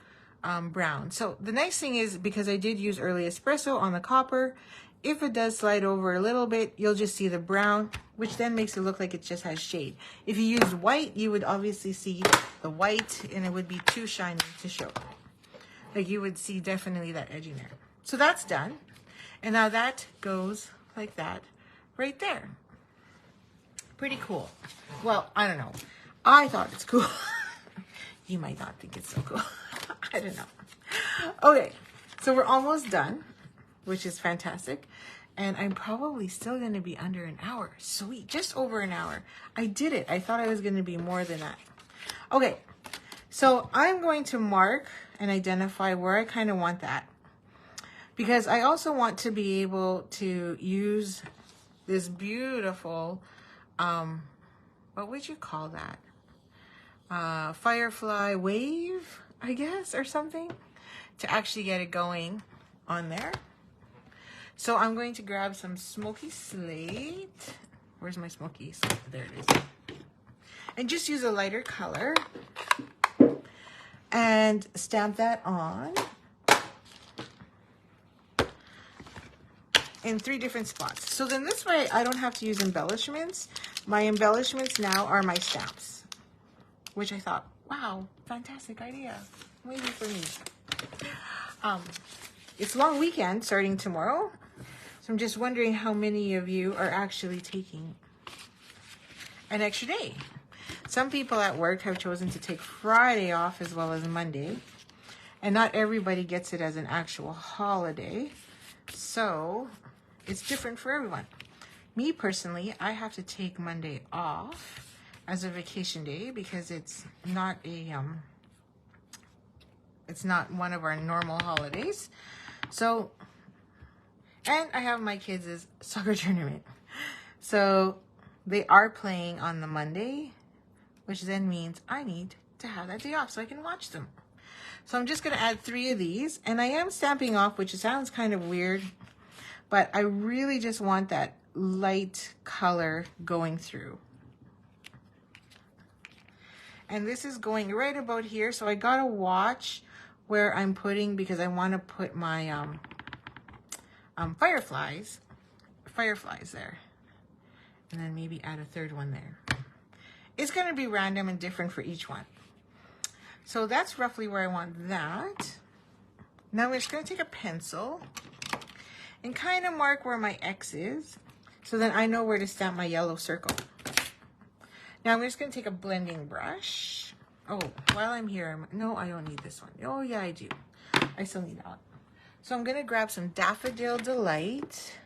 Speaker 1: brown. So the nice thing is, because I did use early espresso on the copper, if it does slide over a little bit, you'll just see the brown, which then makes it look like it just has shade. If you use white, you would obviously see the white and it would be too shiny to show. Like you would see definitely that edge in there. So that's done. And now that goes like that right there. Pretty cool. Well, I don't know. I thought it's cool. You might not think it's so cool. I don't know. Okay, so we're almost done, which is fantastic. And I'm probably still going to be under an hour. Sweet, just over an hour. I did it. I thought I was going to be more than that. Okay, so I'm going to mark and identify where I kind of want that. Because I also want to be able to use this beautiful, what would you call that? Firefly wave, I guess, or something, to actually get it going on there. So I'm going to grab some smoky slate. Where's my smoky slate? There it is. And just use a lighter color and stamp that on in 3 different spots. So then this way I don't have to use embellishments. My embellishments now are my stamps, which I thought, wow, fantastic idea. Maybe for me. It's long weekend starting tomorrow. So I'm just wondering how many of you are actually taking an extra day. Some people at work have chosen to take Friday off as well as Monday. And not everybody gets it as an actual holiday. So it's different for everyone. Me personally, I have to take Monday off as a vacation day because it's not one of our normal holidays. So, and I have my kids' soccer tournament. So they are playing on the Monday, which then means I need to have that day off so I can watch them. So I'm just going to add 3 of these, and I am stamping off, which sounds kind of weird, but I really just want that light color going through. And this is going right about here, so I got to watch where I'm putting, because I want to put my fireflies there. And then maybe add a 3rd one there. It's going to be random and different for each one. So that's roughly where I want that. Now I'm just going to take a pencil and kind of mark where my X is, so then I know where to stamp my yellow circle. Now I'm just going to take a blending brush. Oh, while I'm here, no, I don't need this one. Oh yeah, I do. I still need that one. So I'm going to grab some Daffodil Delight.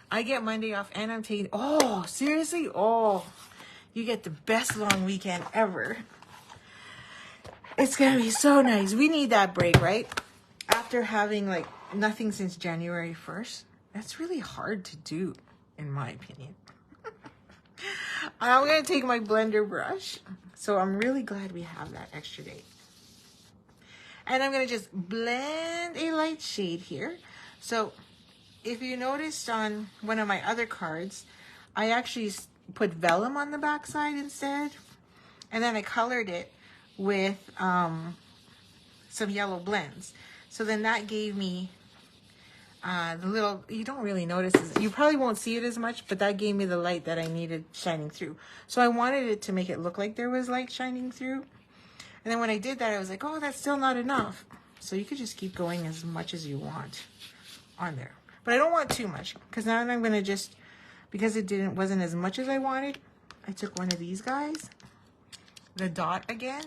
Speaker 1: I get Monday off and I'm taking, oh, seriously? Oh, you get the best long weekend ever. It's going to be so nice. We need that break, right? After having like nothing since January 1st. That's really hard to do, in my opinion. I'm going to take my blender brush. So I'm really glad we have that extra day. And I'm going to just blend a light shade here. So if you noticed on one of my other cards, I actually put vellum on the back side instead. And then I colored it with some yellow blends. So then that gave me the little, you don't really notice this, you probably won't see it as much, but that gave me the light that I needed shining through. So I wanted it to make it look like there was light shining through. And then when I did that, I was like, oh, that's still not enough. So you could just keep going as much as you want on there. But I don't want too much, because now I'm going to just, because it wasn't as much as I wanted, I took one of these guys, the dot again.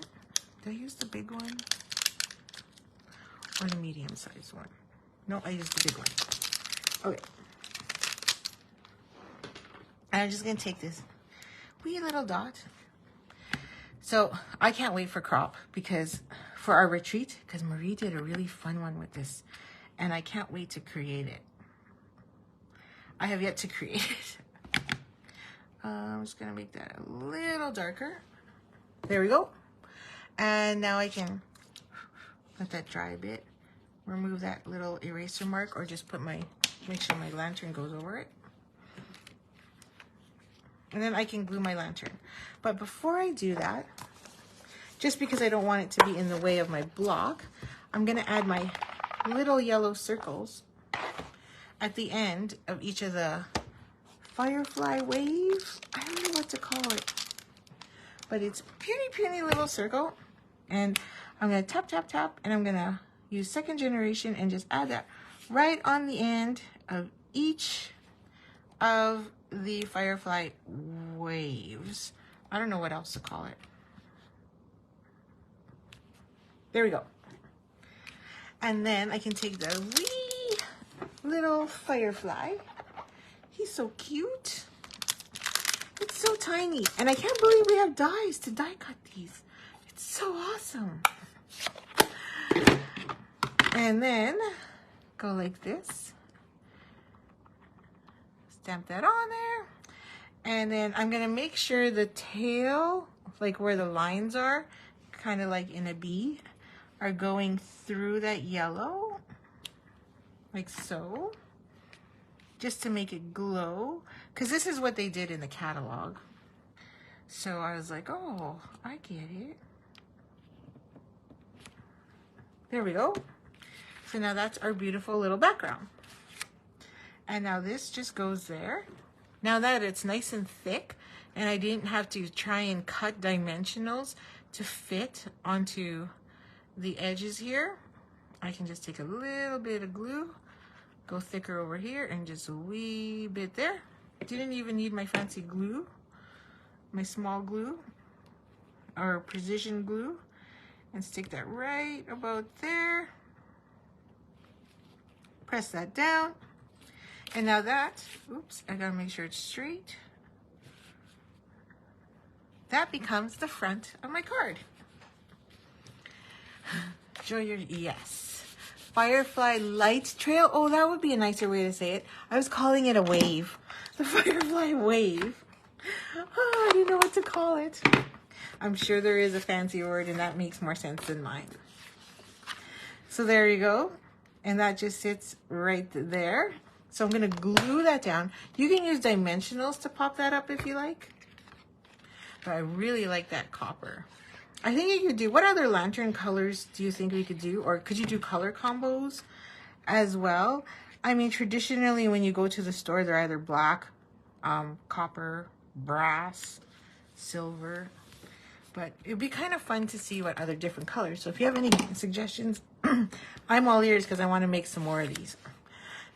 Speaker 1: Did I use the big one? Or the medium-sized one? No, I used the big one. Okay. And I'm just going to take this wee little dot. So I can't wait for crop, because for our retreat, because Marie did a really fun one with this, and I can't wait to create it. I have yet to create it. I'm just going to make that a little darker. There we go. And now I can let that dry a bit. Remove that little eraser mark, or just make sure my lantern goes over it. And then I can glue my lantern. But before I do that, just because I don't want it to be in the way of my block, I'm going to add my little yellow circles at the end of each of the firefly waves. I don't know what to call it, but it's puny little circle. And I'm going to tap, tap, tap, and I'm going to use second generation and just add that right on the end of each of the firefly waves. I don't know what else to call it. There we go. And then I can take the wee little firefly. He's so cute. It's so tiny. And I can't believe we have dies to die cut these. It's so awesome. And then go like this. Stamp that on there. And then I'm going to make sure the tail, like where the lines are, kind of like in a bee, are going through that yellow, like so, just to make it glow. Because this is what they did in the catalog. So I was like, oh, I get it. There we go. So now that's our beautiful little background. And now this just goes there. Now that it's nice and thick, and I didn't have to try and cut dimensionals to fit onto the edges here, I can just take a little bit of glue, go thicker over here, and just a wee bit there. Didn't even need my fancy glue, my small glue, or precision glue, and stick that right about there. Press that down. And now that, oops, I gotta make sure it's straight. That becomes the front of my card. Enjoy your, yes. Firefly light trail. Oh, that would be a nicer way to say it. I was calling it a wave. The firefly wave. Oh, I didn't know what to call it. I'm sure there is a fancy word, and that makes more sense than mine. So there you go. And that just sits right there. So I'm going to glue that down. You can use dimensionals to pop that up if you like. But I really like that copper. I think you could do, what other lantern colors do you think we could do? Or could you do color combos as well? I mean, traditionally when you go to the store, they're either black, copper, brass, silver. But it'd be kind of fun to see what other different colors. So if you have any suggestions, I'm all ears because I want to make some more of these.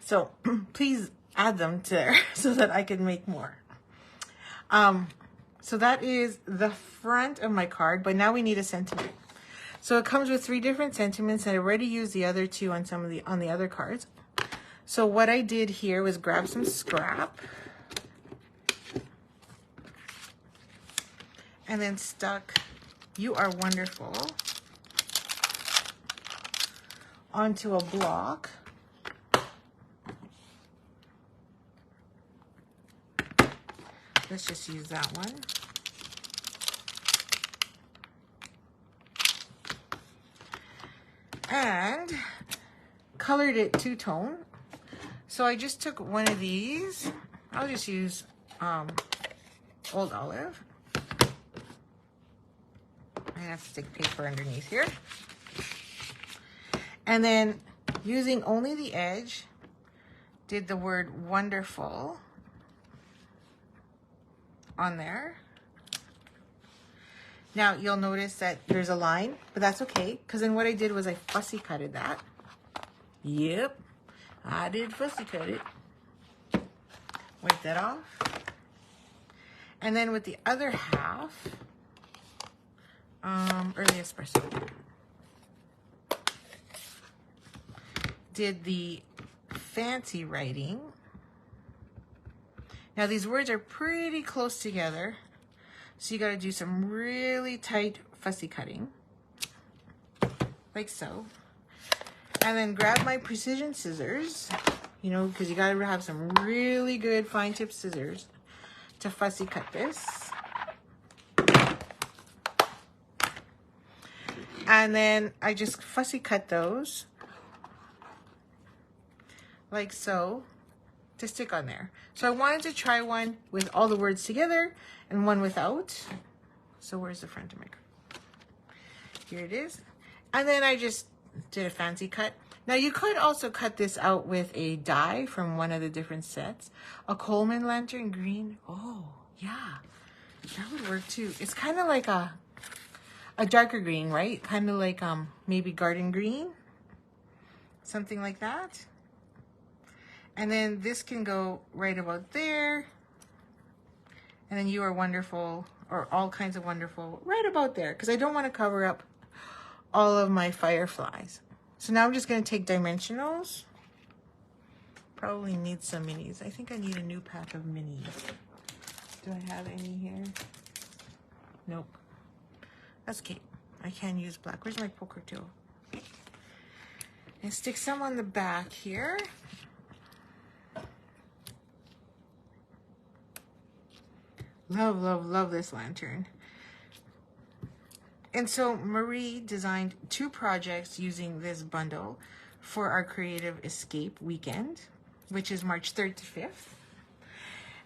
Speaker 1: So please add them to there so that I can make more. So that is the front of my card, but now we need a sentiment. So it comes with 3 different sentiments. I already used the other 2 on on the other cards. So what I did here was grab some scrap and then stuck "You Are Wonderful" onto a block. Let's just use that one. And colored it 2-tone. So I just took one of these. I'll just use Old Olive. I have to stick paper underneath here. And then using only the edge, did the word "wonderful" on there. Now you'll notice that there's a line, but that's okay, because then what I did was I fussy cutted that. Yep, I did fussy cut it. Wipe that off. And then with the other half, early espresso, did the fancy writing. Now these words are pretty close together, so you got to do some really tight fussy cutting, like so. And then grab my precision scissors, you know, because you got to have some really good fine tip scissors to fussy cut this. And then I just fussy cut those, like so, to stick on there. So I wanted to try one with all the words together and one without. So where's the front of my card? Here it is. And then I just did a fancy cut. Now you could also cut this out with a die from one of the different sets. A Coleman lantern green. Oh, yeah, that would work too. It's kind of like a darker green, right? Kind of like maybe garden green, something like that. And then this can go right about there. And then "You Are Wonderful," or all kinds of wonderful, right about there, because I don't want to cover up all of my fireflies. So now I'm just going to take dimensionals. Probably need some minis. I think I need a new pack of minis. Do I have any here? Nope. That's okay. I can use black. Where's my poker tool? And stick some on the back here. Love, love, love this lantern. And so Marie designed 2 projects using this bundle for our Creative Escape weekend, which is March 3rd to 5th.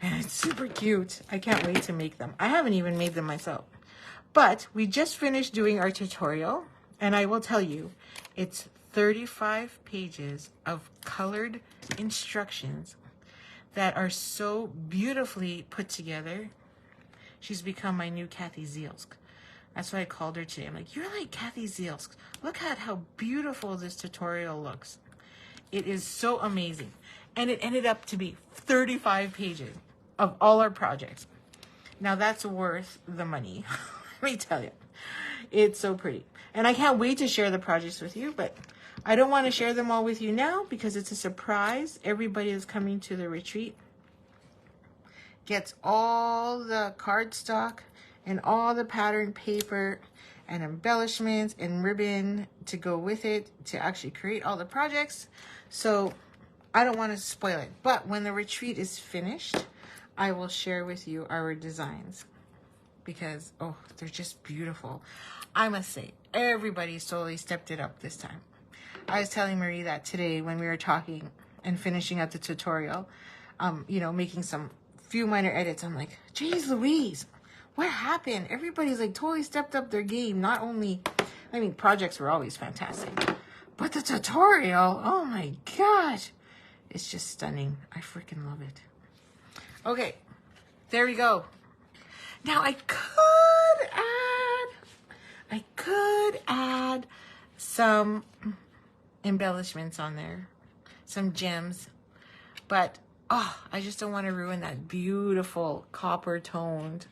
Speaker 1: And it's super cute. I can't wait to make them. I haven't even made them myself. But we just finished doing our tutorial, and I will tell you, it's 35 pages of colored instructions that are so beautifully put together. She's become my new Kathy Zielsk. That's what I called her today. I'm like, "You're like Kathy Zielsk. Look at how beautiful this tutorial looks." It is so amazing. And it ended up to be 35 pages of all our projects. Now that's worth the money. Let me tell you. It's so pretty. And I can't wait to share the projects with you, but I don't want to share them all with you now because it's a surprise. Everybody is coming to the retreat gets all the cardstock and all the pattern paper and embellishments and ribbon to go with it to actually create all the projects. So I don't want to spoil it. But when the retreat is finished, I will share with you our designs because, oh, they're just beautiful. I must say, everybody totally stepped it up this time. I was telling Marie that today when we were talking and finishing up the tutorial, you know, making some few minor edits. I'm like, geez Louise, what happened? Everybody's like totally stepped up their game. Not only, I mean, projects were always fantastic, but the tutorial, oh my gosh, it's just stunning. I freaking love it. Okay, there we go. Now I could add I could add some embellishments on there, some gems, but oh, I just don't want to ruin that beautiful copper toned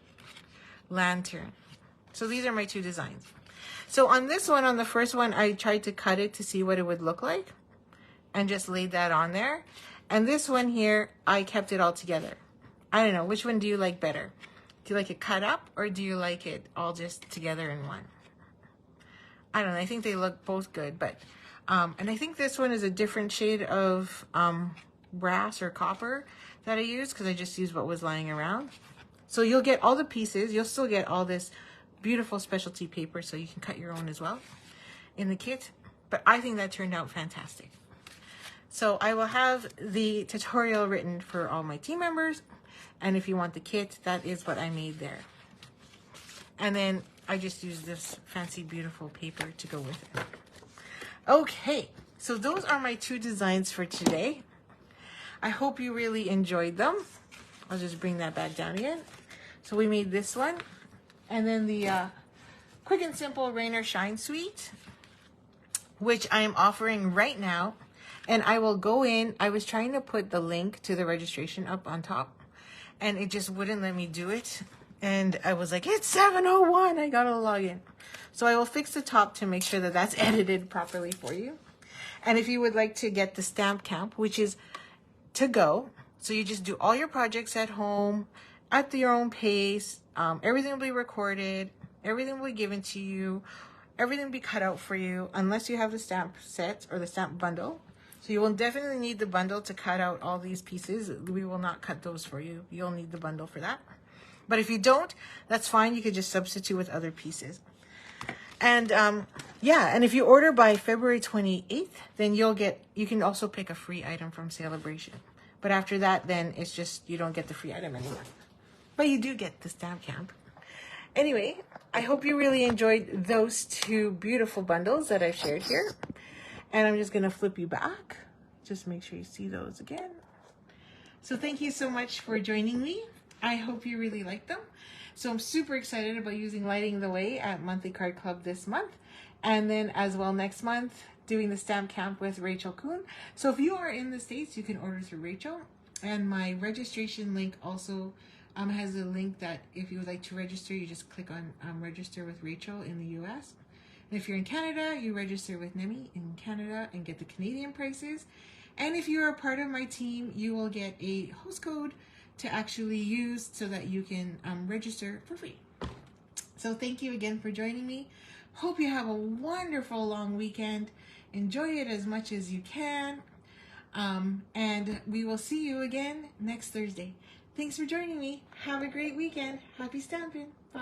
Speaker 1: lantern. So these are my two designs. So on this one, on the first one, I tried to cut it to see what it would look like and just laid that on there. And this one here, I kept it all together. I don't know, which one do you like better? Do you like it cut up or do you like it all just together in one? I don't know, I think they look both good, but, and I think this one is a different shade of brass or copper that I used because I just used what was lying around. So you'll get all the pieces, you'll still get all this beautiful specialty paper so you can cut your own as well in the kit, but I think that turned out fantastic. So I will have the tutorial written for all my team members, and if you want the kit, that is what I made there. And then I just used this fancy beautiful paper to go with it. Okay, so those are my two designs for today. I hope you really enjoyed them. I'll just bring that back down again. So we made this one, and then the Quick and Simple Rain or Shine Suite, which I am offering right now. And I will go in, I was trying to put the link to the registration up on top, and it just wouldn't let me do it. And I was like, it's 7:01, I gotta log in. So I will fix the top to make sure that that's edited properly for you. And if you would like to get the stamp camp, which is to go, so you just do all your projects at home, at your own pace, everything will be recorded, everything will be given to you, everything will be cut out for you, unless you have the stamp set or the stamp bundle. So you will definitely need the bundle to cut out all these pieces. We will not cut those for you. You'll need the bundle for that. But if you don't, that's fine. You could just substitute with other pieces. And yeah, and if you order by February 28th, then you can also pick a free item from Celebration. But after that, then it's just, you don't get the free item anymore. But you do get the stamp camp. Anyway, I hope you really enjoyed those two beautiful bundles that I've shared here. And I'm just going to flip you back. Just make sure you see those again. So thank you so much for joining me. I hope you really liked them. So I'm super excited about using Lighting the Way at Monthly Card Club this month. And then as well next month, doing the stamp camp with Rachel Kuhn. So if you are in the States, you can order through Rachel. And my registration link also has a link that if you would like to register, you just click on register with Rachel in the US. And if you're in Canada, you register with Nemi in Canada and get the Canadian prices. And if you're a part of my team, you will get a host code to actually use so that you can register for free. So thank you again for joining me. Hope you have a wonderful long weekend. Enjoy it as much as you can. And we will see you again next Thursday. Thanks for joining me. Have a great weekend. Happy stamping. Bye.